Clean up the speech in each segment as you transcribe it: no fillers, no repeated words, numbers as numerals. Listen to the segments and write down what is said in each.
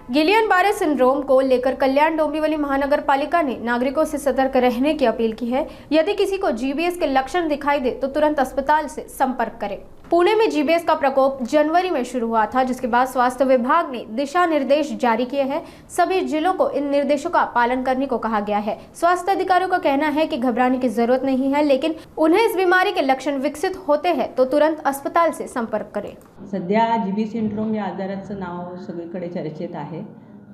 Gillian बारे syndrome को लेकर कल्याण डोंबिवली महानगर पालिका ने नागरिकों से सतर्क रहने की अपील की है। यदि किसी को जीबीएस के लक्षण दिखाई दे तो तुरंत अस्पताल से संपर्क करें। पुणे में जीबीएस का प्रकोप जनवरी में शुरू हुआ था, जिसके बाद स्वास्थ्य विभाग ने दिशा निर्देश जारी किए हैं। सभी जिलों को इन निर्देशों का पालन करने को कहा गया है। स्वास्थ्य अधिकारियों का कहना है कि घबराने की जरूरत नहीं है, लेकिन उन्हें इस बीमारी के लक्षण विकसित होते हैं तो तुरंत अस्पताल से संपर्क करें। सध्या जीबी सिंड्रोम या आजाराचं नाव सगळीकडे चर्चेत आहे।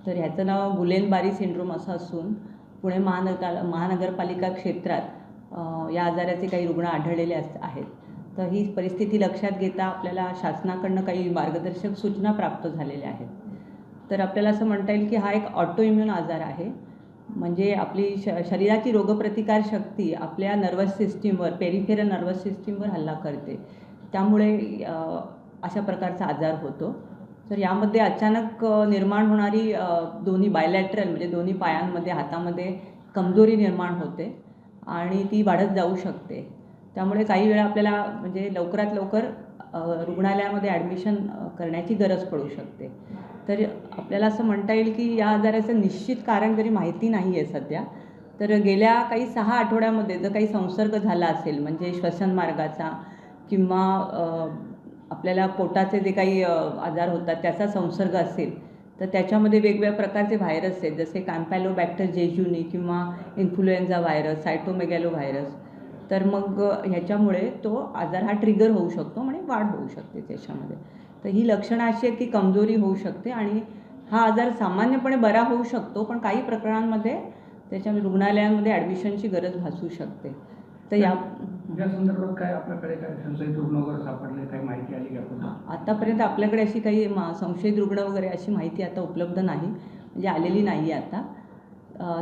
तर ह्याचं नाव गुलेन बारी सिंड्रोम असं असून पुणे महानगरपालिका क्षेत्रात या आजाराचे काही रुग्ण आढळलेले आहेत। तर ही परिस्थिती लक्षात घेता आपल्याला शासनाकडून काही मार्गदर्शक सूचना प्राप्त झालेल्या आहेत। तर आपल्याला असं म्हणता येईल की हा एक ऑटोइम्यून आजार आहे, म्हणजे आपली शरीराची रोगप्रतिकार शक्ती आपल्या नर्वस सिस्टीमवर, पेरिफेरल नर्वस सिस्टीमवर हल्ला करते, त्यामुळे अशा प्रकारचा आजार होतो। तर यामध्ये अचानक निर्माण होणारी दोन्ही बायलॅटरल म्हणजे दोन्ही पायांमध्ये हातामध्ये कमजोरी निर्माण होते आणि ती वाढत जाऊ शकते। त्यामुळे काही वेळा आपल्याला म्हणजे लवकरात लवकर रुग्णालयामध्ये ॲडमिशन करण्याची गरज पडू शकते। तर आपल्याला असं म्हणता येईल की या आजाराचं निश्चित कारण जरी माहिती नाही आहे सध्या, तर गेल्या काही 6 आठवड्यामध्ये जर काही संसर्ग झाला असेल, म्हणजे श्वसन मार्गाचा किंवा आपल्याला पोटाचे जे काही आजार होतात त्याचा संसर्ग असेल, तर त्याच्यामध्ये वेगवेगळ्या प्रकारचे व्हायरस आहेत, जसे कॅम्पॅलोबॅक्टर जेजुनी किंवा इन्फ्लुएन्झा व्हायरस, सायटोमेगॅलो व्हायरस। तर मग ह्याच्यामुळे तो आजार हा ट्रिगर होऊ शकतो, म्हणजे वाढ होऊ शकते त्याच्यामध्ये। तर ही लक्षणं अशी आहेत की कमजोरी होऊ शकते आणि हा आजार सामान्यपणे बरा होऊ शकतो, पण काही प्रकरणांमध्ये त्याच्या रुग्णालयांमध्ये ॲडमिशनची गरज भासू शकते। तर या संदर्भात काय आपल्याकडे काय संशयित रुग्ण वगैरे सापडले, काही माहिती आली का? आतापर्यंत आपल्याकडे अशी काही संशयित रुग्ण वगैरे अशी माहिती आता उपलब्ध नाही, म्हणजे आलेली नाही आता।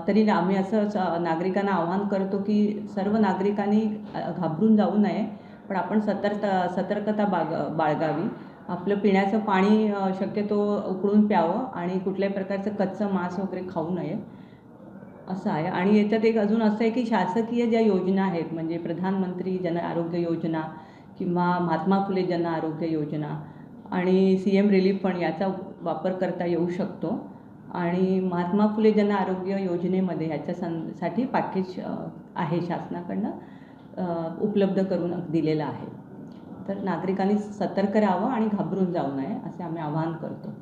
तरी आम्ही असं नागरिकांना आवाहन करतो की सर्व नागरिकांनी घाबरून जाऊ नये, पण आपण सतर्कता बाळगावी। आपलं पिण्याचं पाणी शक्यतो उकळून प्यावं आणि कुठल्याही प्रकारचं कच्चं मांस वगैरे खाऊ नये असं आहे। आणि याच्यात एक अजून असं आहे की शासकीय ज्या योजना आहेत, म्हणजे प्रधानमंत्री जन आरोग्य योजना किंवा महात्मा फुले जन आरोग्य योजना आणि CM रिलीफ फंड याचा वापर करता येऊ शकतो। आणि महात्मा फुले जन आरोग्य योजनेमध्ये ह्याच्यासाठी पॅकेज आहे, शासनाकडून उपलब्ध करून दिलेलं आहे। तर नागरिकांनी सतर्क राहावं आणि घाबरून जाऊ नये असे आम्ही आवाहन करतो।